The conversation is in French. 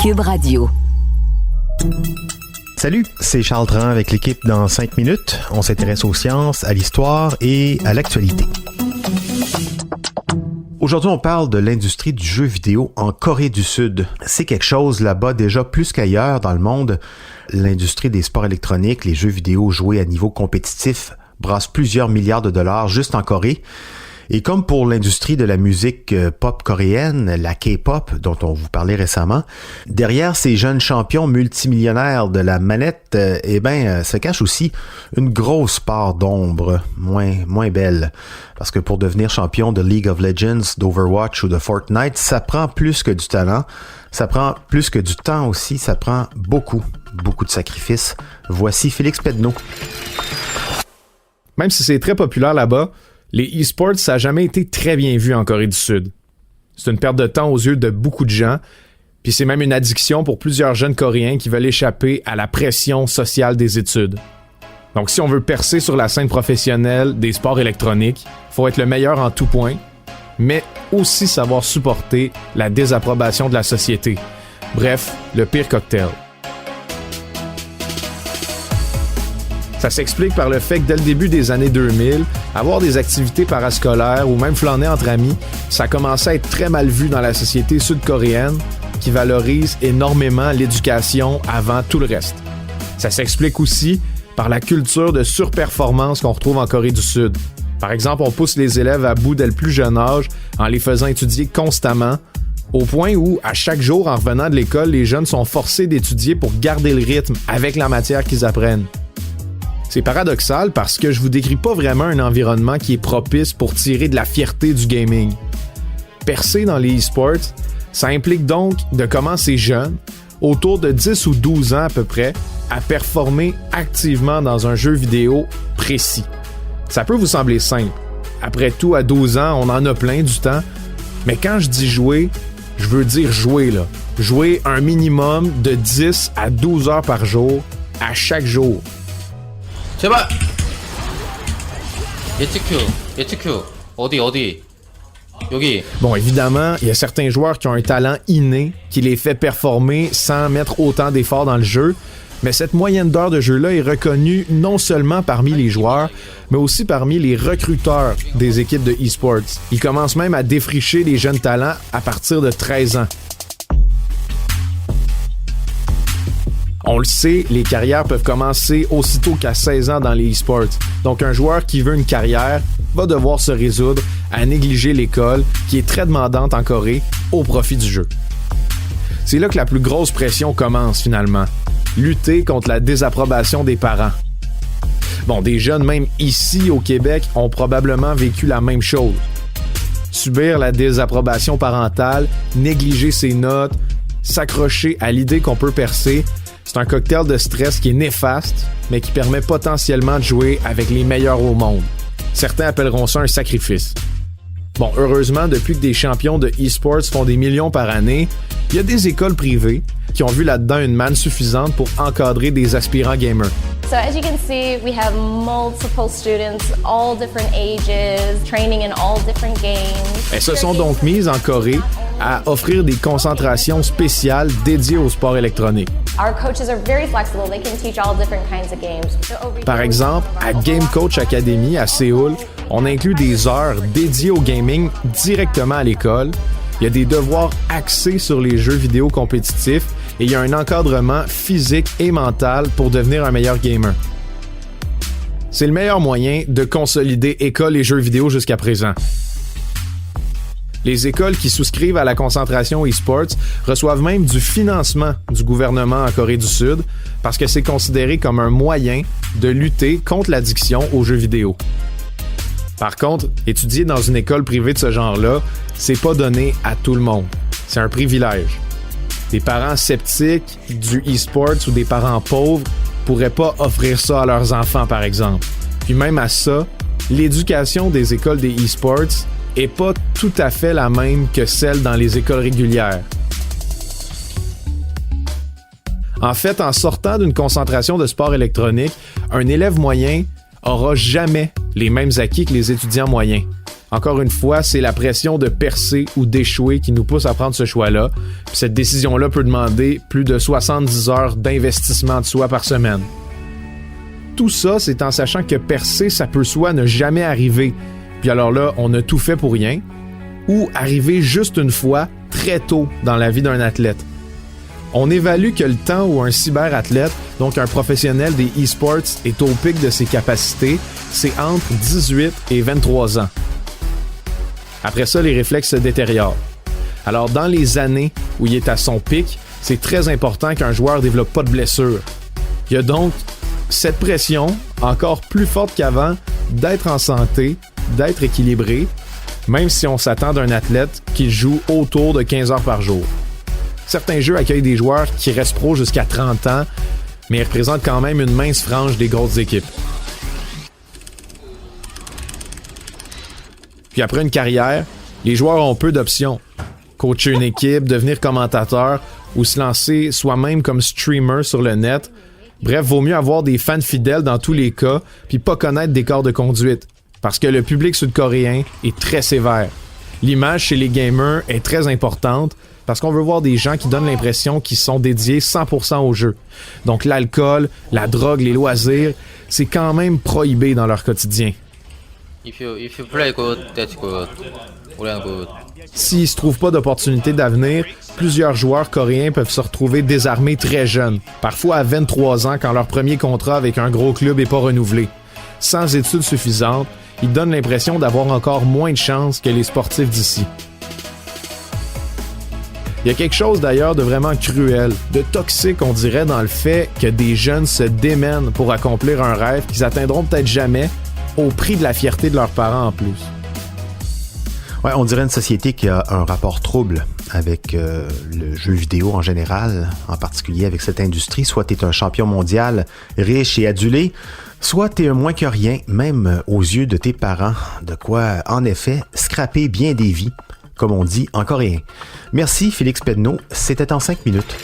Cube Radio. Salut, c'est Charles Dran avec l'équipe dans 5 minutes. On s'intéresse aux sciences, à l'histoire et à l'actualité. Aujourd'hui, on parle de l'industrie du jeu vidéo en Corée du Sud. C'est quelque chose là-bas déjà plus qu'ailleurs dans le monde. L'industrie des sports électroniques, les jeux vidéo joués à niveau compétitif, brassent plusieurs milliards de dollars juste en Corée. Et comme pour l'industrie de la musique pop coréenne, la K-pop, dont on vous parlait récemment, derrière ces jeunes champions multimillionnaires de la manette, se cache aussi une grosse part d'ombre, moins belle. Parce que pour devenir champion de League of Legends, d'Overwatch ou de Fortnite, ça prend plus que du talent, ça prend plus que du temps aussi, ça prend beaucoup de sacrifices. Voici Félix Pedneau. Même si c'est très populaire là-bas, les e-sports, ça n'a jamais été très bien vu en Corée du Sud. C'est une perte de temps aux yeux de beaucoup de gens, puis c'est même une addiction pour plusieurs jeunes Coréens qui veulent échapper à la pression sociale des études. Donc si on veut percer sur la scène professionnelle des sports électroniques, il faut être le meilleur en tout point, mais aussi savoir supporter la désapprobation de la société. Bref, le pire cocktail. Ça s'explique par le fait que dès le début des années 2000, avoir des activités parascolaires ou même flâner entre amis, ça commençait à être très mal vu dans la société sud-coréenne qui valorise énormément l'éducation avant tout le reste. Ça s'explique aussi par la culture de surperformance qu'on retrouve en Corée du Sud. Par exemple, on pousse les élèves à bout dès le plus jeune âge en les faisant étudier constamment, au point où, à chaque jour, en revenant de l'école, les jeunes sont forcés d'étudier pour garder le rythme avec la matière qu'ils apprennent. C'est paradoxal parce que je vous décris pas vraiment un environnement qui est propice pour tirer de la fierté du gaming. Percer dans les e-sports, ça implique donc de commencer jeune, autour de 10 ou 12 ans à peu près, à performer activement dans un jeu vidéo précis. Ça peut vous sembler simple. Après tout, à 12 ans, on en a plein du temps. Mais quand je dis jouer, je veux dire jouer, là. Jouer un minimum de 10 à 12 heures par jour, à chaque jour. 제발 예측큐 어디 여기. Bon, évidemment, il y a certains joueurs qui ont un talent inné qui les fait performer sans mettre autant d'efforts dans le jeu, mais cette moyenne d'heures de jeu-là est reconnue non seulement parmi les joueurs, mais aussi parmi les recruteurs des équipes de e-sports. Ils commencent même à défricher les jeunes talents à partir de 13 ans. On le sait, les carrières peuvent commencer aussitôt qu'à 16 ans dans les e-sports. Donc un joueur qui veut une carrière va devoir se résoudre à négliger l'école, qui est très demandante en Corée, au profit du jeu. C'est là que la plus grosse pression commence finalement. Lutter contre la désapprobation des parents. Bon, des jeunes même ici au Québec ont probablement vécu la même chose. Subir la désapprobation parentale, négliger ses notes, s'accrocher à l'idée qu'on peut percer, c'est un cocktail de stress qui est néfaste, mais qui permet potentiellement de jouer avec les meilleurs au monde. Certains appelleront ça un sacrifice. Bon, heureusement, depuis que des champions de e-sports font des millions par année, il y a des écoles privées qui ont vu là-dedans une manne suffisante pour encadrer des aspirants gamers. So as you can see, we have multiple students, all different ages, training in all different games. Elles se sont donc mises en Corée à offrir des concentrations spéciales dédiées au sport électronique. Our coaches are very flexible. They can teach all different kinds of games. Par exemple, à Game Coach Academy à Séoul, on inclut des heures dédiées au gaming directement à l'école. Il y a des devoirs axés sur les jeux vidéo compétitifs et il y a un encadrement physique et mental pour devenir un meilleur gamer. C'est le meilleur moyen de consolider école et jeux vidéo jusqu'à présent. Les écoles qui souscrivent à la concentration e-sports reçoivent même du financement du gouvernement en Corée du Sud parce que c'est considéré comme un moyen de lutter contre l'addiction aux jeux vidéo. Par contre, étudier dans une école privée de ce genre-là, c'est pas donné à tout le monde. C'est un privilège. Des parents sceptiques du e-sports ou des parents pauvres pourraient pas offrir ça à leurs enfants, par exemple. Puis même à ça, l'éducation des écoles des e-sports est pas tout à fait la même que celle dans les écoles régulières. En fait, en sortant d'une concentration de sport électronique, un élève moyen aura jamais les mêmes acquis que les étudiants moyens. Encore une fois, c'est la pression de percer ou d'échouer qui nous pousse à prendre ce choix-là. Puis cette décision-là peut demander plus de 70 heures d'investissement de soi par semaine. Tout ça, c'est en sachant que percer, ça peut soit ne jamais arriver. Puis alors là, on a tout fait pour rien. Ou arriver juste une fois, très tôt dans la vie d'un athlète. On évalue que le temps où un cyberathlète, donc un professionnel des e-sports, est au pic de ses capacités, c'est entre 18 et 23 ans. Après ça, les réflexes se détériorent. Alors, dans les années où il est à son pic, c'est très important qu'un joueur ne développe pas de blessure. Il y a donc cette pression, encore plus forte qu'avant, d'être en santé, d'être équilibré, même si on s'attend d'un athlète qui joue autour de 15 heures par jour. Certains jeux accueillent des joueurs qui restent pro jusqu'à 30 ans, mais ils représentent quand même une mince frange des grosses équipes. Puis après une carrière, les joueurs ont peu d'options. Coacher une équipe, devenir commentateur ou se lancer soi-même comme streamer sur le net. Bref, vaut mieux avoir des fans fidèles dans tous les cas, puis pas connaître des corps de conduite. Parce que le public sud-coréen est très sévère. L'image chez les gamers est très importante parce qu'on veut voir des gens qui donnent l'impression qu'ils sont dédiés 100% au jeu. Donc l'alcool, la drogue, les loisirs, c'est quand même prohibé dans leur quotidien. If you play good, that's good. We're good. S'il ne se trouve pas d'opportunité d'avenir, plusieurs joueurs coréens peuvent se retrouver désarmés très jeunes, parfois à 23 ans quand leur premier contrat avec un gros club n'est pas renouvelé. Sans études suffisantes, ils donnent l'impression d'avoir encore moins de chances que les sportifs d'ici. Il y a quelque chose d'ailleurs de vraiment cruel, de toxique on dirait dans le fait que des jeunes se démènent pour accomplir un rêve qu'ils atteindront peut-être jamais, au prix de la fierté de leurs parents en plus. Ouais, on dirait une société qui a un rapport trouble avec le jeu vidéo en général, en particulier avec cette industrie. Soit tu es un champion mondial riche et adulé, soit tu es un moins que rien, même aux yeux de tes parents. De quoi, en effet, scraper bien des vies, comme on dit en coréen. Merci Félix Pedneau, c'était en 5 minutes.